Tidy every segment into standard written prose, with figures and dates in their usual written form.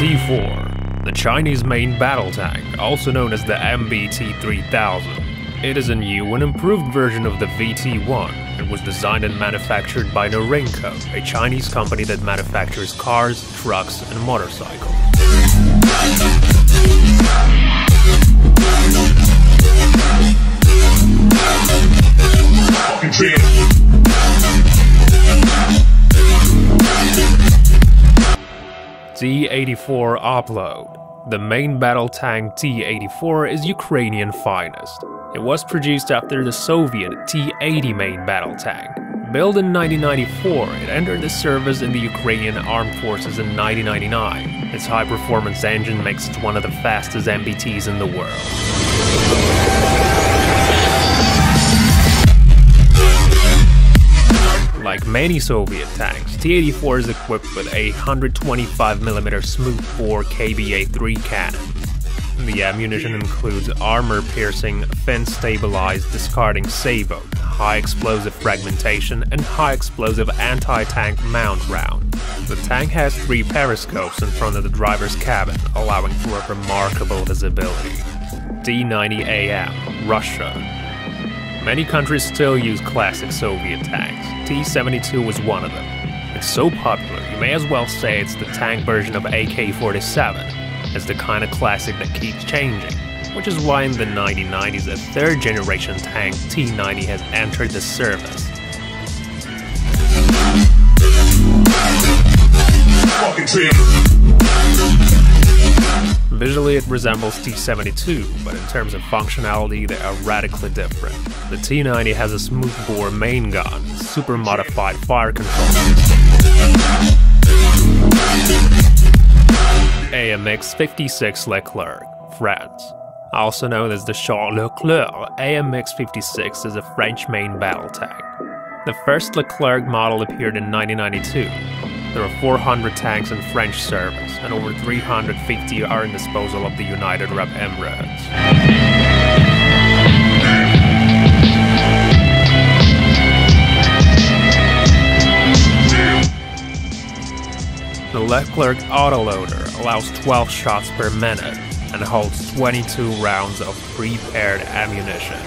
T4, the Chinese main battle tank, also known as the MBT-3000. It is a new and improved version of the VT-1. It was designed and manufactured by Norinco, a Chinese company that manufactures cars, trucks, and motorcycles. T-84 upload. The main battle tank T-84 is Ukrainian finest. It was produced after the Soviet T-80 main battle tank. Built in 1994, it entered the service in the Ukrainian Armed Forces in 1999. Its high-performance engine makes it one of the fastest MBTs in the world. Like many Soviet tanks, T-84 is equipped with a 125mm smoothbore KBA-3 cannon. The ammunition includes armor-piercing, fin-stabilized discarding sabot, high-explosive fragmentation, and high-explosive anti-tank mount round. The tank has 3 periscopes in front of the driver's cabin, allowing for a remarkable visibility. T-90AM, Russia. Many countries still use classic Soviet tanks. T-72 was one of them. It's so popular, you may as well say it's the tank version of AK-47. It's the kind of classic that keeps changing, which is why in the 1990s a third-generation tank, T-90, has entered the service. Visually it resembles T-72, but in terms of functionality they are radically different. The T-90 has a smoothbore main gun, super modified fire control system. AMX-56 Leclerc, France. Also known as the Charles Leclerc, AMX-56 is a French main battle tank. The first Leclerc model appeared in 1992. There are 400 tanks in French service, and over 350 are in disposal of the United Arab Emirates. The Leclerc autoloader allows 12 shots per minute and holds 22 rounds of prepared ammunition.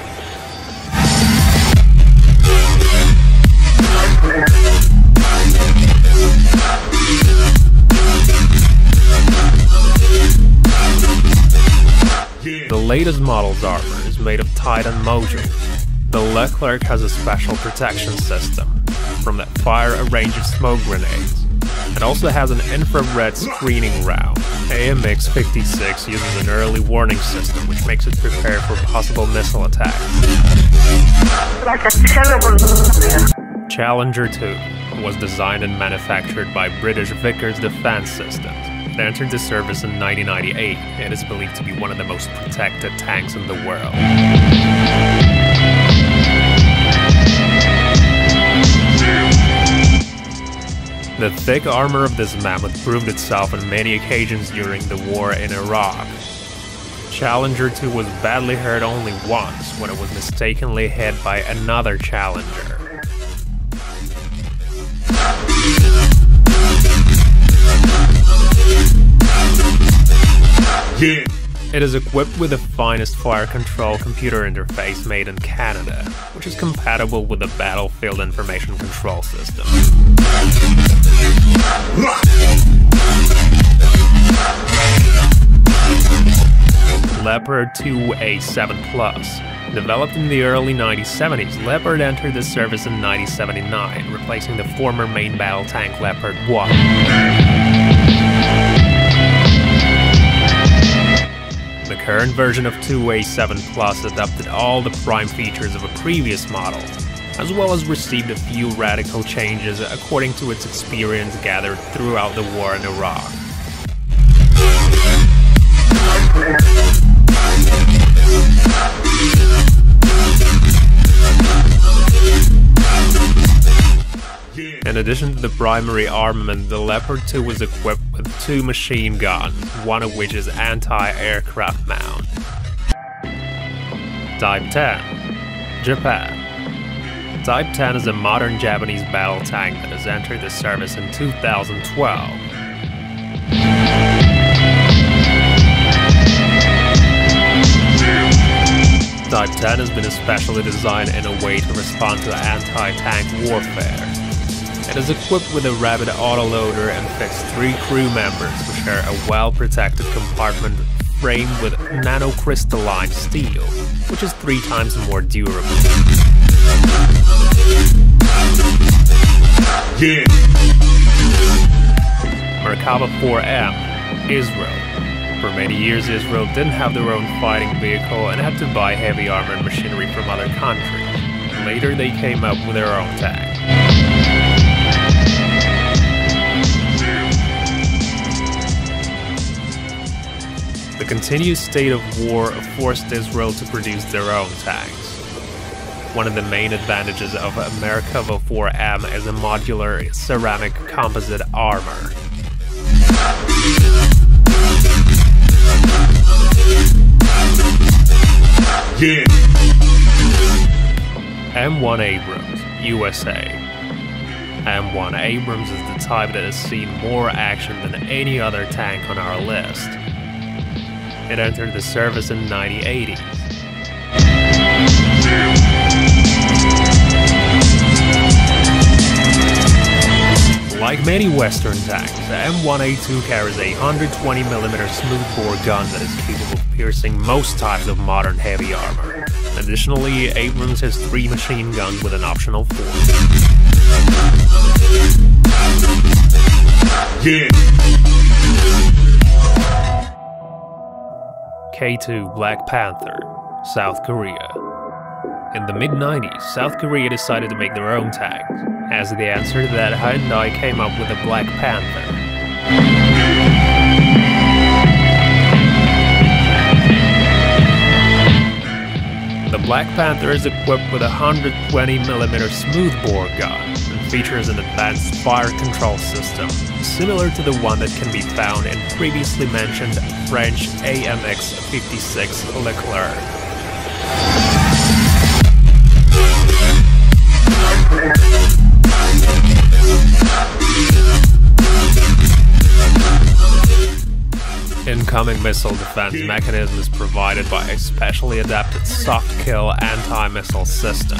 The latest model's armor is made of Titan modules. The Leclerc has a special protection system from that fire a range of smoke grenades. It also has an infrared screening round. AMX-56 uses an early warning system which makes it prepare for possible missile attacks. Challenger 2 was designed and manufactured by British Vickers Defence Systems. It entered the service in 1998 and is believed to be one of the most protected tanks in the world. The thick armor of this mammoth proved itself on many occasions during the war in Iraq. Challenger 2 was badly hurt only once when it was mistakenly hit by another Challenger. It is equipped with the finest fire control computer interface made in Canada, which is compatible with the Battlefield Information Control System. Leopard 2A7 Plus. Developed in the early 1970s, Leopard entered the service in 1979, replacing the former main battle tank Leopard 1. The current version of 2A7 Plus adopted all the prime features of a previous model, as well as received a few radical changes according to its experience gathered throughout the war in Iraq. In addition to the primary armament, the Leopard 2 was equipped with 2 machine guns, one of which is anti-aircraft mount. Type 10, Japan. Type 10 is a modern Japanese battle tank that has entered the service in 2012. Type 10 has been especially designed in a way to respond to anti-tank warfare. It is equipped with a rapid autoloader and fits 3 crew members who share a well-protected compartment framed with nanocrystalline steel, which is 3 times more durable. Yeah. Merkava 4M, Israel. For many years, Israel didn't have their own fighting vehicle and had to buy heavy armored machinery from other countries. Later, they came up with their own tank. The continued state of war forced Israel to produce their own tanks. One of the main advantages of Merkava 4M is a modular ceramic composite armor. Yeah. M1 Abrams, USA. M1 Abrams is the type that has seen more action than any other tank on our list. It entered the service in 1980. Like many Western tanks, the M1A2 carries a 120mm smoothbore gun that is capable of piercing most types of modern heavy armor. Additionally, Abrams has 3 machine guns with an optional 4. Yeah. K2 Black Panther, South Korea. In the mid-90s, South Korea decided to make their own tanks. As the answer to that, Hyundai came up with the Black Panther. The Black Panther is equipped with a 120mm smoothbore gun and features an advanced fire control system, similar to the one that can be found in previously mentioned French AMX-56 Leclerc. Incoming missile defense mechanism is provided by a specially adapted soft-kill anti-missile system.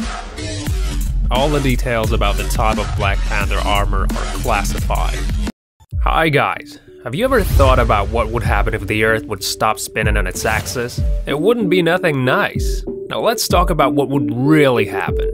All the details about the type of Black Panther armor are classified. Hi guys, have you ever thought about what would happen if the Earth would stop spinning on its axis? It wouldn't be nothing nice. Now let's talk about what would really happen.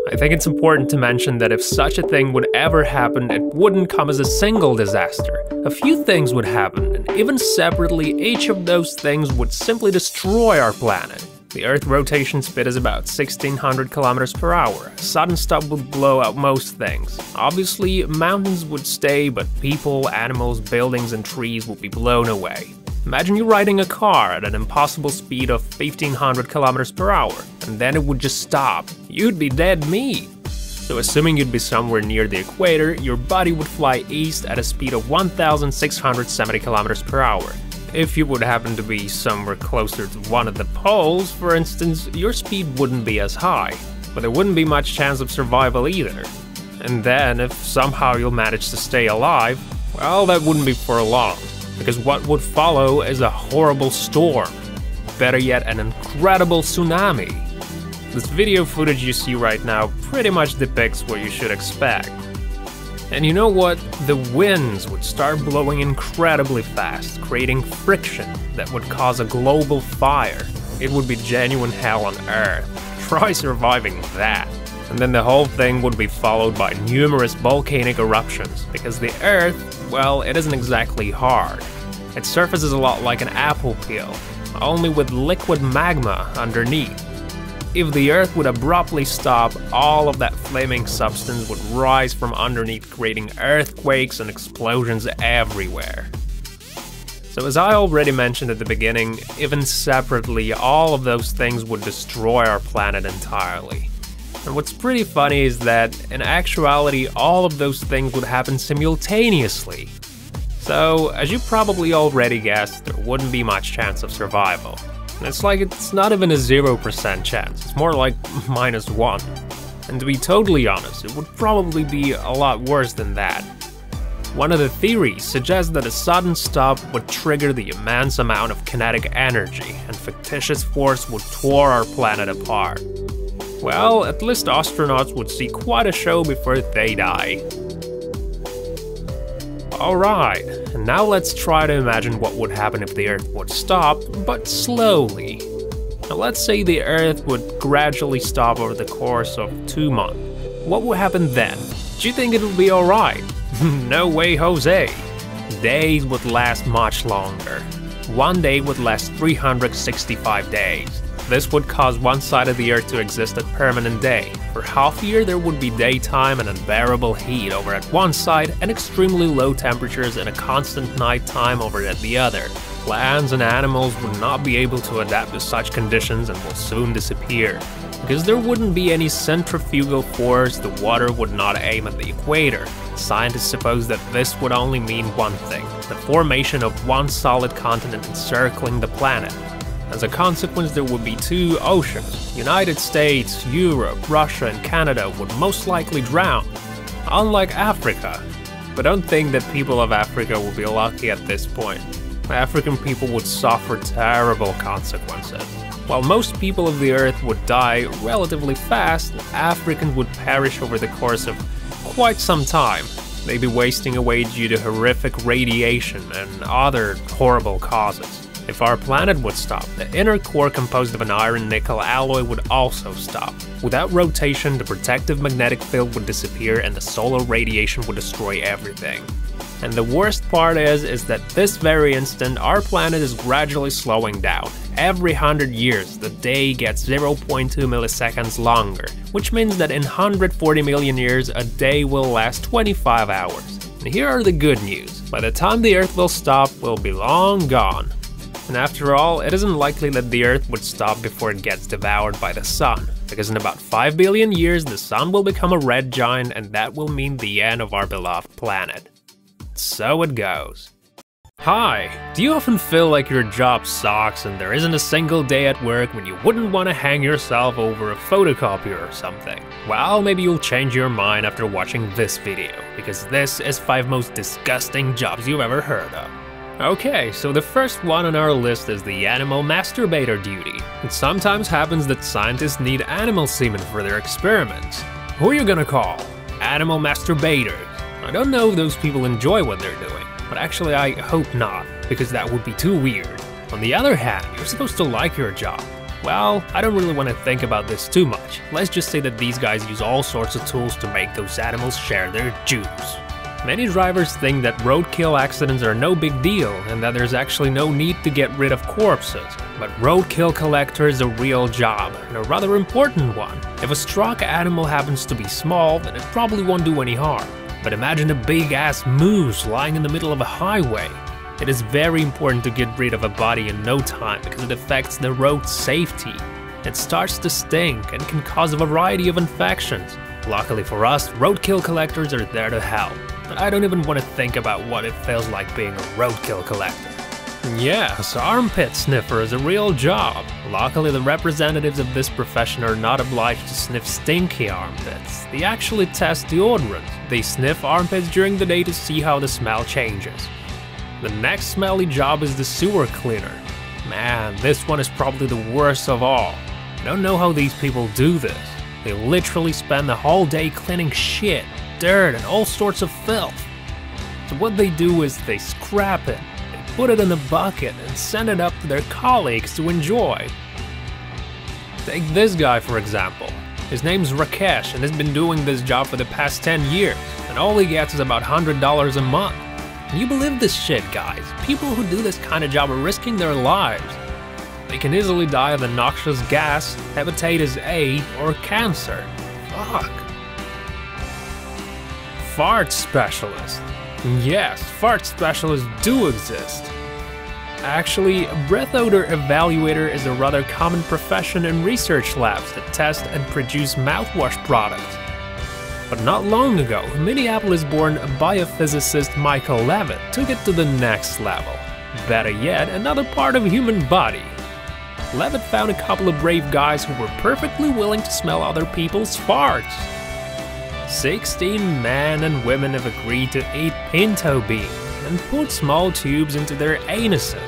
I think it's important to mention that if such a thing would ever happen, it wouldn't come as a single disaster. A few things would happen, and even separately, each of those things would simply destroy our planet. The Earth's rotation speed is about 1600 kilometers per hour. A sudden stop would blow out most things. Obviously, mountains would stay, but people, animals, buildings, and trees would be blown away. Imagine you riding a car at an impossible speed of 1500 kilometers per hour, and then it would just stop. You'd be dead meat. So assuming you'd be somewhere near the equator, your body would fly east at a speed of 1670 kilometers per hour. If you would happen to be somewhere closer to one of the poles, for instance, your speed wouldn't be as high, but there wouldn't be much chance of survival either. And then, if somehow you'll manage to stay alive, well, that wouldn't be for long. Because what would follow is a horrible storm. Better yet, an incredible tsunami. This video footage you see right now pretty much depicts what you should expect. And you know what? The winds would start blowing incredibly fast, creating friction that would cause a global fire. It would be genuine hell on Earth. Try surviving that. And then the whole thing would be followed by numerous volcanic eruptions, because the Earth, well, it isn't exactly hard. Its surface is a lot like an apple peel, only with liquid magma underneath. If the Earth would abruptly stop, all of that flaming substance would rise from underneath, creating earthquakes and explosions everywhere. So as I already mentioned at the beginning, even separately, all of those things would destroy our planet entirely. And what's pretty funny is that, in actuality, all of those things would happen simultaneously. So, as you probably already guessed, there wouldn't be much chance of survival. It's like it's not even a 0% chance, it's more like -1. And to be totally honest, it would probably be a lot worse than that. One of the theories suggests that a sudden stop would trigger the immense amount of kinetic energy, and fictitious force would tear our planet apart. Well, at least astronauts would see quite a show before they die. Alright, and now let's try to imagine what would happen if the Earth would stop, but slowly. Now let's say the Earth would gradually stop over the course of 2 months. What would happen then? Do you think it would be alright? No way, Jose! Days would last much longer. One day would last 365 days. This would cause one side of the Earth to exist at permanent day. For half a year there would be daytime and unbearable heat over at one side, and extremely low temperatures and a constant nighttime over at the other. Plants and animals would not be able to adapt to such conditions and will soon disappear. Because there wouldn't be any centrifugal force, the water would not aim at the equator. Scientists suppose that this would only mean one thing: the formation of one solid continent encircling the planet. As a consequence, there would be 2 oceans. United States, Europe, Russia, and Canada would most likely drown, unlike Africa. But don't think that people of Africa will be lucky at this point. African people would suffer terrible consequences. While most people of the Earth would die relatively fast, Africans would perish over the course of quite some time. They'd be wasting away due to horrific radiation and other horrible causes. If our planet would stop, the inner core composed of an iron-nickel alloy would also stop. Without rotation, the protective magnetic field would disappear and the solar radiation would destroy everything. And the worst part is that this very instant, our planet is gradually slowing down. Every 100 years, the day gets 0.2 milliseconds longer, which means that in 140 million years, a day will last 25 hours. And here are the good news: by the time the Earth will stop, we'll be long gone. And after all, it isn't likely that the Earth would stop before it gets devoured by the Sun, because in about 5 billion years the Sun will become a red giant, and that will mean the end of our beloved planet. So it goes. Hi, do you often feel like your job sucks and there isn't a single day at work when you wouldn't want to hang yourself over a photocopier or something? Well, maybe you'll change your mind after watching this video, because this is 5 most disgusting jobs you've ever heard of. Okay, so the first one on our list is the animal masturbator duty. It sometimes happens that scientists need animal semen for their experiments. Who are you gonna call? Animal masturbators. I don't know if those people enjoy what they're doing, but actually I hope not, because that would be too weird. On the other hand, you're supposed to like your job. Well, I don't really want to think about this too much. Let's just say that these guys use all sorts of tools to make those animals share their juice. Many drivers think that roadkill accidents are no big deal and that there's actually no need to get rid of corpses. But roadkill collector is a real job, and a rather important one. If a struck animal happens to be small, then it probably won't do any harm. But imagine a big-ass moose lying in the middle of a highway. It is very important to get rid of a body in no time because it affects the road safety. It starts to stink and can cause a variety of infections. Luckily for us, roadkill collectors are there to help. But I don't even want to think about what it feels like being a roadkill collector. Yes, armpit sniffer is a real job. Luckily, the representatives of this profession are not obliged to sniff stinky armpits. They actually test deodorant. They sniff armpits during the day to see how the smell changes. The next smelly job is the sewer cleaner. Man, this one is probably the worst of all. I don't know how these people do this. They literally spend the whole day cleaning shit, dirt, and all sorts of filth. So what they do is they scrap it, they put it in a bucket, and send it up to their colleagues to enjoy. Take this guy for example. His name's Rakesh and has been doing this job for the past 10 years, and all he gets is about $100 a month. Can you believe this shit, guys? People who do this kind of job are risking their lives. They can easily die of the noxious gas, hepatitis A, or cancer. Fuck. Fart specialist. Yes, fart specialists do exist. Actually, a breath odor evaluator is a rather common profession in research labs that test and produce mouthwash products. But not long ago, Minneapolis-born biophysicist Michael Levitt took it to the next level. Better yet, another part of human body. Levitt found a couple of brave guys who were perfectly willing to smell other people's farts. 16 men and women have agreed to eat pinto beans and put small tubes into their anuses.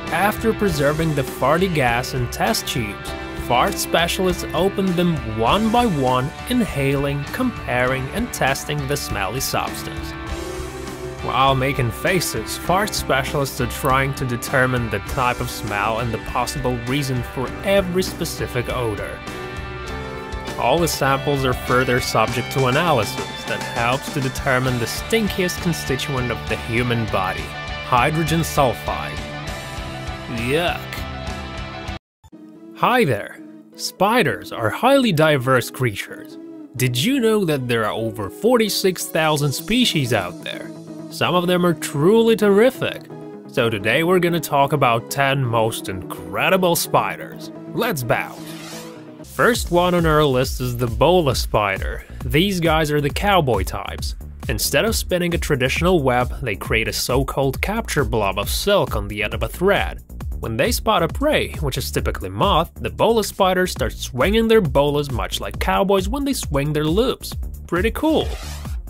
After preserving the farty gas in test tubes, fart specialists opened them one by one, inhaling, comparing, and testing the smelly substance. While making faces, fart specialists are trying to determine the type of smell and the possible reason for every specific odor. All the samples are further subject to analysis that helps to determine the stinkiest constituent of the human body, hydrogen sulfide. Yuck. Hi there! Spiders are highly diverse creatures. Did you know that there are over 46,000 species out there? Some of them are truly terrific. So today we're gonna talk about 10 most incredible spiders. Let's bounce! First one on our list is the bola spider. These guys are the cowboy types. Instead of spinning a traditional web, they create a so-called capture blob of silk on the end of a thread. When they spot a prey, which is typically moth, the bola spiders start swinging their bolas much like cowboys when they swing their loops. Pretty cool!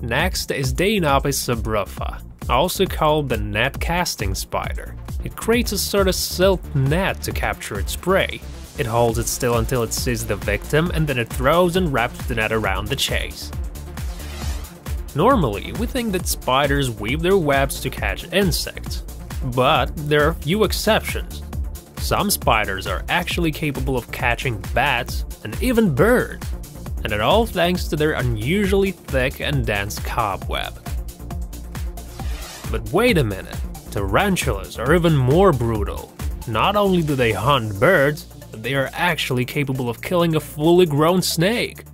Next is Deinapis subrufa, also called the net casting spider. It creates a sort of silk net to capture its prey. It holds it still until it sees the victim, and then it throws and wraps the net around the chase. Normally, we think that spiders weave their webs to catch insects, but there are a few exceptions. Some spiders are actually capable of catching bats and even birds, and it all thanks to their unusually thick and dense cobweb. But wait a minute, tarantulas are even more brutal. Not only do they hunt birds, but they are actually capable of killing a fully grown snake.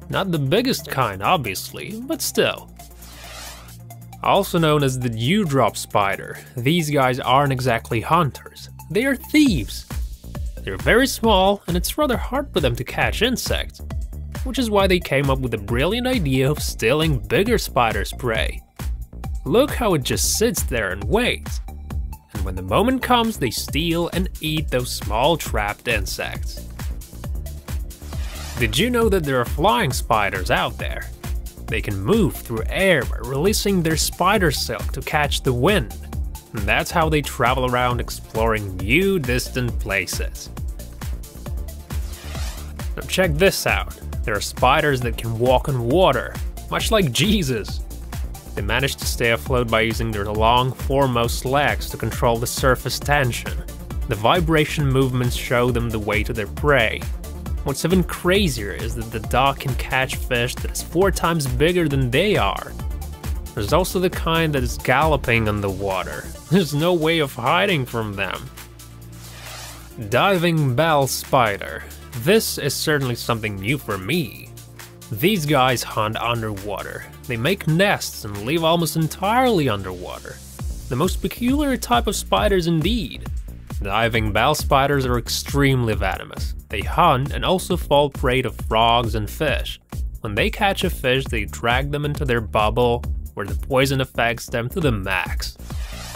Not the biggest kind, obviously, but still. Also known as the dewdrop spider, these guys aren't exactly hunters, they are thieves. They're very small, and it's rather hard for them to catch insects, which is why they came up with the brilliant idea of stealing bigger spiders' prey. Look how it just sits there and waits. And when the moment comes, they steal and eat those small trapped insects. Did you know that there are flying spiders out there? They can move through air by releasing their spider silk to catch the wind. And that's how they travel around exploring new, distant places. Now check this out. There are spiders that can walk on water, much like Jesus. They manage to stay afloat by using their long, foremost legs to control the surface tension. The vibration movements show them the way to their prey. What's even crazier is that the dog can catch fish that is 4 times bigger than they are. There's also the kind that is galloping on the water. There's no way of hiding from them. Diving bell spider. This is certainly something new for me. These guys hunt underwater. They make nests and live almost entirely underwater. The most peculiar type of spiders indeed. Diving bell spiders are extremely venomous. They hunt and also fall prey to frogs and fish. When they catch a fish, they drag them into their bubble, where the poison affects them to the max.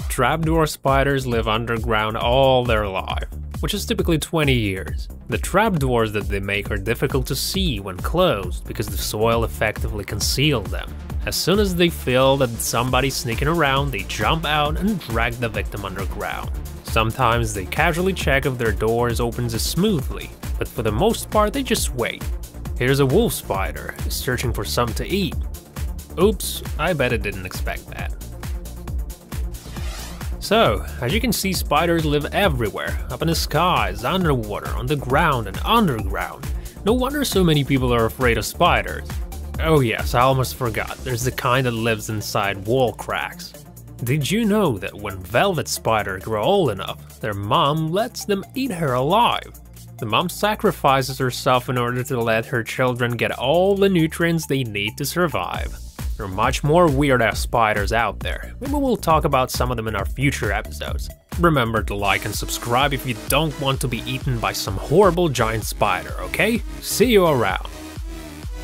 Trapdoor spiders live underground all their life, which is typically 20 years. The trapdoors that they make are difficult to see when closed because the soil effectively conceals them. As soon as they feel that somebody's sneaking around, they jump out and drag the victim underground. Sometimes they casually check if their doors open smoothly, but for the most part they just wait. Here's a wolf spider, searching for something to eat. Oops, I bet it didn't expect that. So, as you can see, spiders live everywhere, up in the skies, underwater, on the ground, and underground. No wonder so many people are afraid of spiders. Oh yes, I almost forgot, there's the kind that lives inside wall cracks. Did you know that when velvet spiders grow old enough, their mom lets them eat her alive? The mom sacrifices herself in order to let her children get all the nutrients they need to survive. There are much more weird-ass spiders out there. Maybe we'll talk about some of them in our future episodes. Remember to like and subscribe if you don't want to be eaten by some horrible giant spider, okay? See you around!